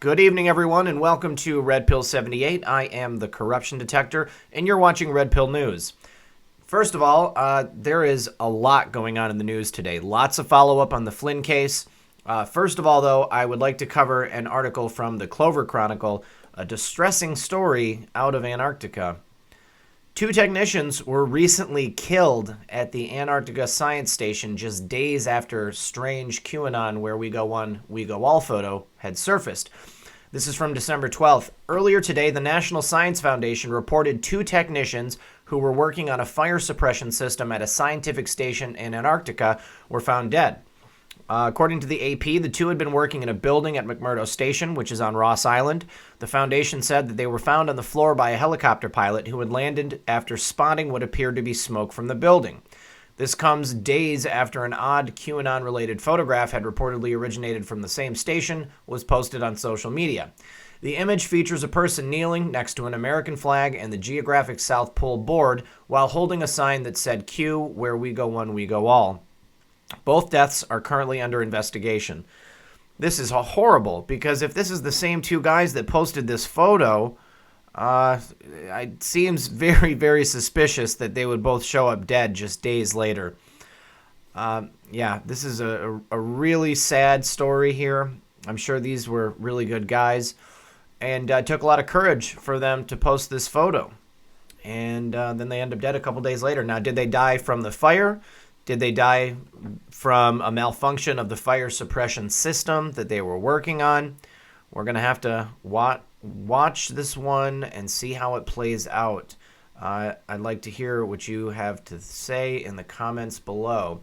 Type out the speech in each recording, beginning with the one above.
Good evening, everyone, and welcome to Red Pill 78. I am the Corruption Detector, and you're watching Red Pill News. First of all, there is a lot going on in the news today. Lots of follow-up on the Flynn case. First of all, though, I would like to cover an article from the Clover Chronicle, a distressing story out of Antarctica. 2 technicians were recently killed at the Antarctica Science Station just days after strange QAnon Where We Go One, We Go All photo had surfaced. This is from December 12th. Earlier today, the National Science Foundation reported 2 technicians who were working on a fire suppression system at a scientific station in Antarctica were found dead. According to the AP, the 2 had been working in a building at McMurdo Station, which is on Ross Island. The foundation said that they were found on the floor by a helicopter pilot who had landed after spotting what appeared to be smoke from the building. This comes days after an odd QAnon-related photograph had reportedly originated from the same station was posted on social media. The image features a person kneeling next to an American flag and the Geographic South Pole board while holding a sign that said Q, Where We Go One, We Go All. Both deaths are currently under investigation. This is horrible, because if this is the same 2 guys that posted this photo, it seems very, very suspicious that they would both show up dead just days later. This is a really sad story here. I'm sure these were really good guys, and it took a lot of courage for them to post this photo. And then they end up dead a couple days later. Now, did they die from the fire? Did they die from a malfunction of the fire suppression system that they were working on? We're going to have to watch this one and see how it plays out. I'd like to hear what you have to say in the comments below.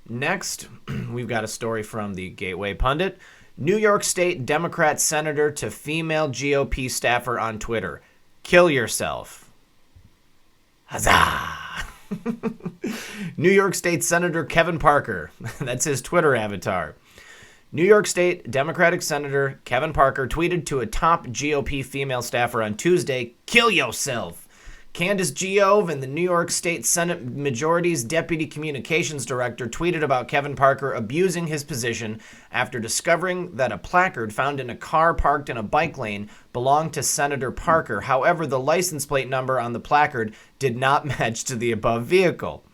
Next, we've got a story from the Gateway Pundit. New York State Democrat Senator to female GOP staffer on Twitter. Kill yourself. Huzzah! New York State Senator Kevin Parker, that's his Twitter avatar. New York State Democratic Senator Kevin Parker tweeted to a top GOP female staffer on Tuesday, "Kill yourself." Candace Giove and the New York State Senate Majority's Deputy Communications Director tweeted about Kevin Parker abusing his position after discovering that a placard found in a car parked in a bike lane belonged to Senator Parker. However, the license plate number on the placard did not match to the above vehicle.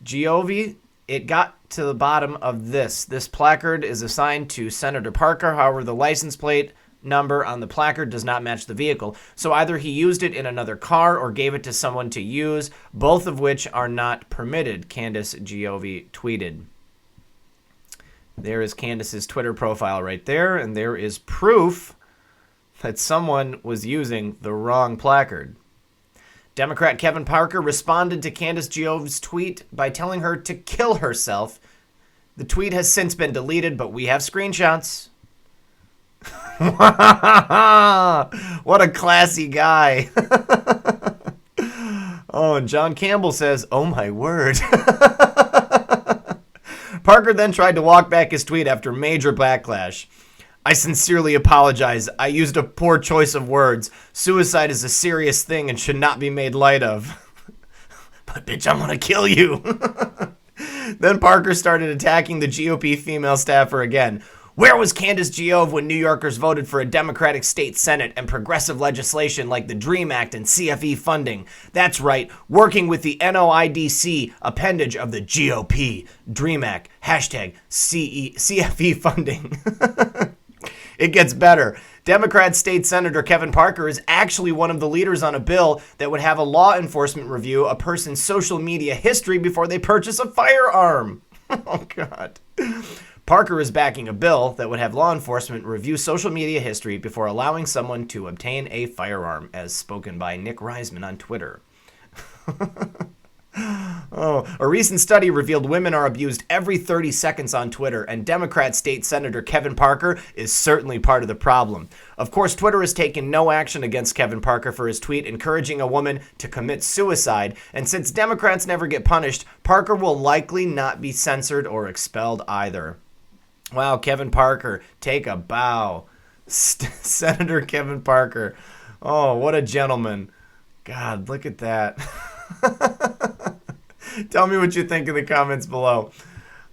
Giove, it got to the bottom of this. This placard is assigned to Senator Parker. However, the license plate number on the placard does not match the vehicle. So either he used it in another car or gave it to someone to use, both of which are not permitted, Candace Giove tweeted. There is Candace's Twitter profile right there, and there is proof that someone was using the wrong placard. Democrat Kevin Parker responded to Candace Giove's tweet by telling her to kill herself. The tweet has since been deleted, but we have screenshots. What a classy guy. Oh, and John Campbell says, "Oh my word." Parker then tried to walk back his tweet after major backlash. "I sincerely apologize. I used a poor choice of words. Suicide is a serious thing and should not be made light of." But bitch, I'm gonna kill you. Then Parker started attacking the GOP female staffer again. "Where was Candace Giove when New Yorkers voted for a Democratic state Senate and progressive legislation like the DREAM Act and CFE funding? That's right, working with the NOIDC appendage of the GOP. DREAM Act, hashtag CFE funding." It gets better. Democrat State Senator Kevin Parker is actually one of the leaders on a bill that would have a law enforcement review a person's social media history before they purchase a firearm. Oh, God. Parker is backing a bill that would have law enforcement review social media history before allowing someone to obtain a firearm, as spoken by Nick Reisman on Twitter. A recent study revealed women are abused every 30 seconds on Twitter, and Democrat State Senator Kevin Parker is certainly part of the problem. Of course, Twitter has taken no action against Kevin Parker for his tweet encouraging a woman to commit suicide, and since Democrats never get punished, Parker will likely not be censored or expelled either. Wow, Kevin Parker, take a bow. Senator Kevin Parker. Oh, what a gentleman. God, look at that. Tell me what you think in the comments below.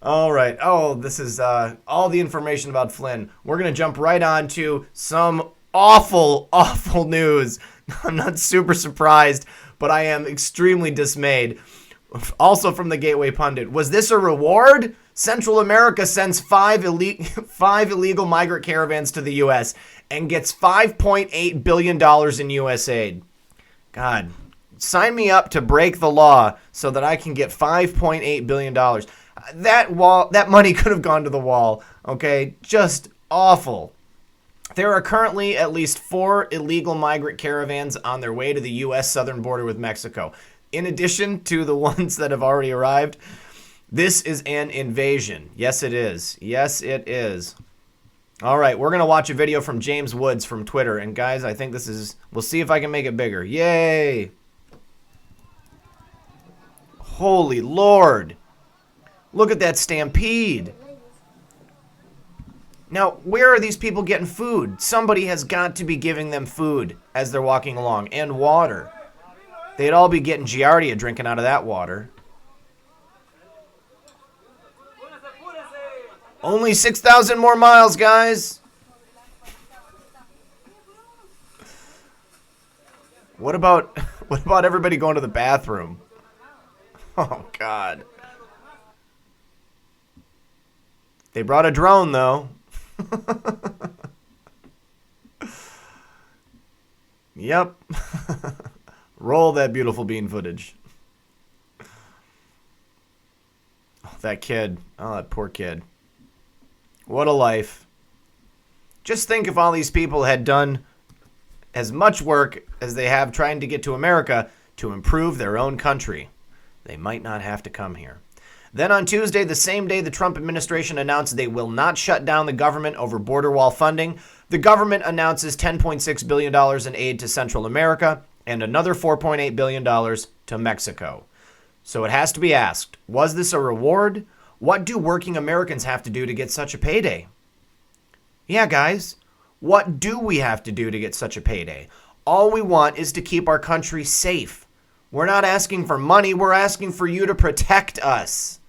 All right. Oh, this is all the information about Flynn. We're going to jump right on to some awful, awful news. I'm not super surprised, but I am extremely dismayed. Also from the Gateway Pundit. Was this a reward? Central America sends five illegal migrant caravans to the U.S. and gets $5.8 billion in U.S. aid. God, sign me up to break the law so that I can get $5.8 billion. That money could have gone to the wall, okay? Just awful. There are currently at least 4 illegal migrant caravans on their way to the U.S. southern border with Mexico. In addition to the ones that have already arrived, this is an invasion. Yes, it is. Yes, it is. All right, we're going to watch a video from James Woods from Twitter. And guys, I think this is, we'll see if I can make it bigger. Yay! Holy Lord. Look at that stampede. Now, where are these people getting food? Somebody has got to be giving them food as they're walking along, and water. They'd all be getting Giardia drinking out of that water. Only 6,000 more miles, guys. What about everybody going to the bathroom? Oh, God. They brought a drone, though. Yep. Roll that beautiful bean footage. Oh, that kid. Oh, that poor kid. What a life. Just think if all these people had done as much work as they have trying to get to America to improve their own country. They might not have to come here. Then on Tuesday, the same day the Trump administration announced they will not shut down the government over border wall funding, the government announces $10.6 billion in aid to Central America and another $4.8 billion to Mexico. So it has to be asked, was this a reward? What do working Americans have to do to get such a payday? Yeah, guys, what do we have to do to get such a payday? All we want is to keep our country safe. We're not asking for money, we're asking for you to protect us.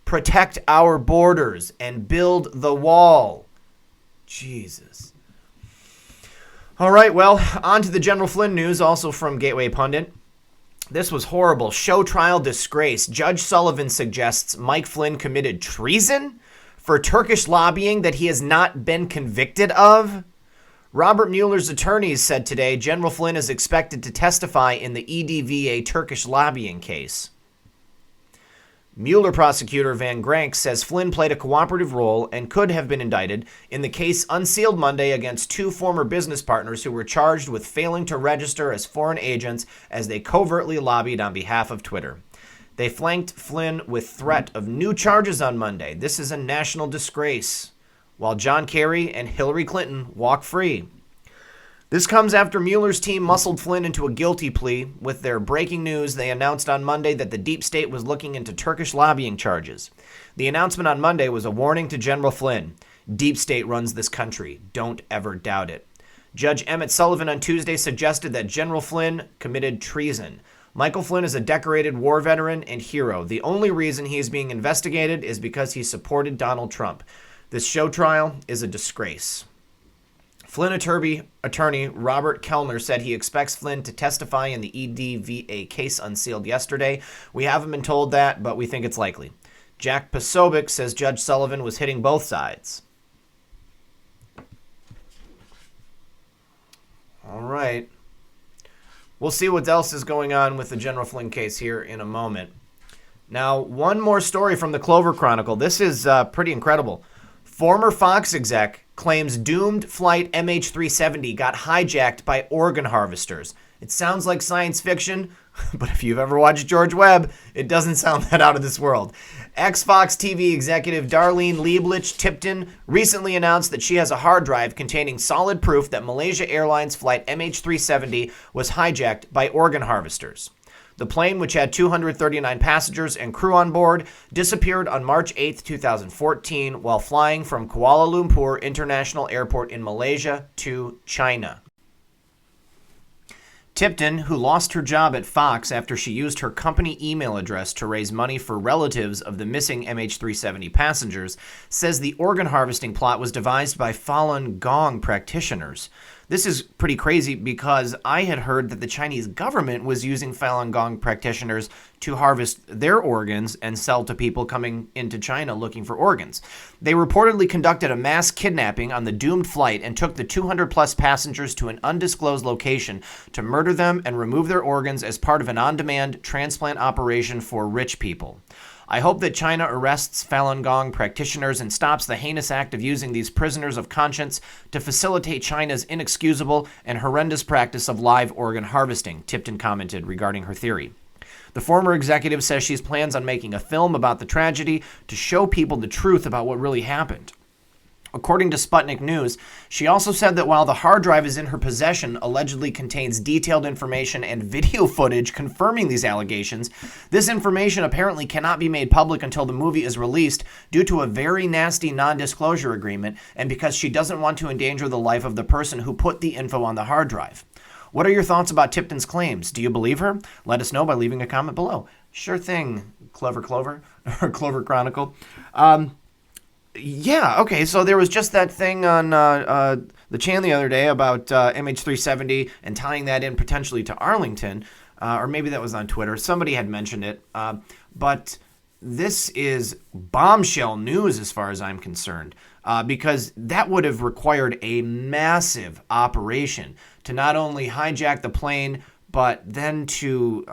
Protect our borders and build the wall. Jesus. All right, well, on to the General Flynn news, also from Gateway Pundit. This was horrible. Show trial disgrace. Judge Sullivan suggests Mike Flynn committed treason for Turkish lobbying that he has not been convicted of. Robert Mueller's attorneys said today General Flynn is expected to testify in the EDVA Turkish lobbying case. Mueller prosecutor Van Grank says Flynn played a cooperative role and could have been indicted in the case unsealed Monday against 2 former business partners who were charged with failing to register as foreign agents as they covertly lobbied on behalf of Twitter. They flanked Flynn with threat of new charges on Monday. This is a national disgrace, while John Kerry and Hillary Clinton walk free. This comes after Mueller's team muscled Flynn into a guilty plea. With their breaking news, they announced on Monday that the deep state was looking into Turkish lobbying charges. The announcement on Monday was a warning to General Flynn. Deep state runs this country. Don't ever doubt it. Judge Emmett Sullivan on Tuesday suggested that General Flynn committed treason. Michael Flynn is a decorated war veteran and hero. The only reason he is being investigated is because he supported Donald Trump. This show trial is a disgrace. Flynn attorney Robert Kellner said he expects Flynn to testify in the EDVA case unsealed yesterday. We haven't been told that, but we think it's likely. Jack Posobiec says Judge Sullivan was hitting both sides. All right. We'll see what else is going on with the General Flynn case here in a moment. Now, one more story from the Clover Chronicle. This is pretty incredible. Former Fox exec claims doomed flight MH-370 got hijacked by organ harvesters. It sounds like science fiction, but if you've ever watched George Webb, it doesn't sound that out of this world. Ex-Fox TV executive Darlene Lieblich-Tipton recently announced that she has a hard drive containing solid proof that Malaysia Airlines flight MH-370 was hijacked by organ harvesters. The plane, which had 239 passengers and crew on board, disappeared on March 8, 2014, while flying from Kuala Lumpur International Airport in Malaysia to China. Tipton, who lost her job at Fox after she used her company email address to raise money for relatives of the missing MH-370 passengers, says the organ harvesting plot was devised by Falun Gong practitioners. This is pretty crazy because I had heard that the Chinese government was using Falun Gong practitioners to harvest their organs and sell to people coming into China looking for organs. They reportedly conducted a mass kidnapping on the doomed flight and took the 200-plus passengers to an undisclosed location to murder them and remove their organs as part of an on-demand transplant operation for rich people. I hope that China arrests Falun Gong practitioners and stops the heinous act of using these prisoners of conscience to facilitate China's inexcusable and horrendous practice of live organ harvesting, Tipton commented regarding her theory. The former executive says she plans on making a film about the tragedy to show people the truth about what really happened. According to Sputnik News, she also said that while the hard drive is in her possession allegedly contains detailed information and video footage confirming these allegations, this information apparently cannot be made public until the movie is released due to a very nasty non-disclosure agreement and because she doesn't want to endanger the life of the person who put the info on the hard drive. What are your thoughts about Tipton's claims? Do you believe her? Let us know by leaving a comment below. Sure thing, Clever Clover, or Clover Chronicle. Yeah, okay, so there was just that thing on the channel the other day about MH370 and tying that in potentially to Arlington, or maybe that was on Twitter. Somebody had mentioned it, but this is bombshell news as far as I'm concerned, because that would have required a massive operation to not only hijack the plane, but then to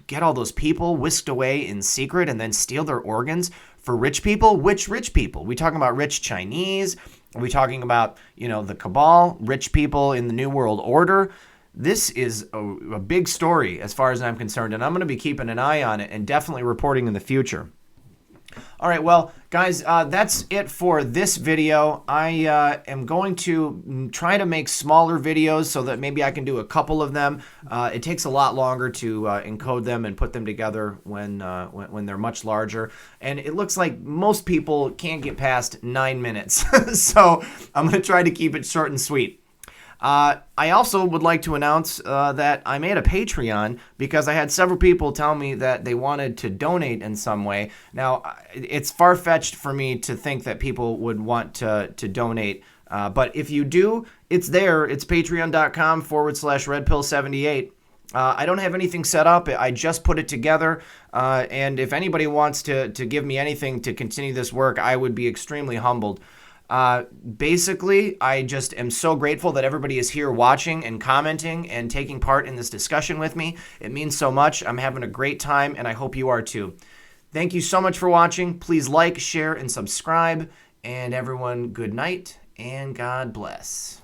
get all those people whisked away in secret and then steal their organs for rich people. Which rich people? Are we talking about rich Chinese? Are we talking about, the cabal, rich people in the New World Order? This is a big story as far as I'm concerned, and I'm going to be keeping an eye on it and definitely reporting in the future. All right, well, guys, that's it for this video. I am going to try to make smaller videos so that maybe I can do a couple of them. It takes a lot longer to encode them and put them together when they're much larger. And it looks like most people can't get past 9 minutes. So I'm going to try to keep it short and sweet. I also would like to announce that I made a Patreon because I had several people tell me that they wanted to donate in some way. Now, it's far-fetched for me to think that people would want to donate, but if you do, it's there. It's patreon.com/redpill78. I don't have anything set up. I just put it together, and if anybody wants to give me anything to continue this work, I would be extremely humbled. Basically, I just am so grateful that everybody is here watching and commenting and taking part in this discussion with me. It means so much. I'm having a great time, and I hope you are too. Thank you so much for watching. Please like, share, and subscribe. And everyone, good night, and God bless.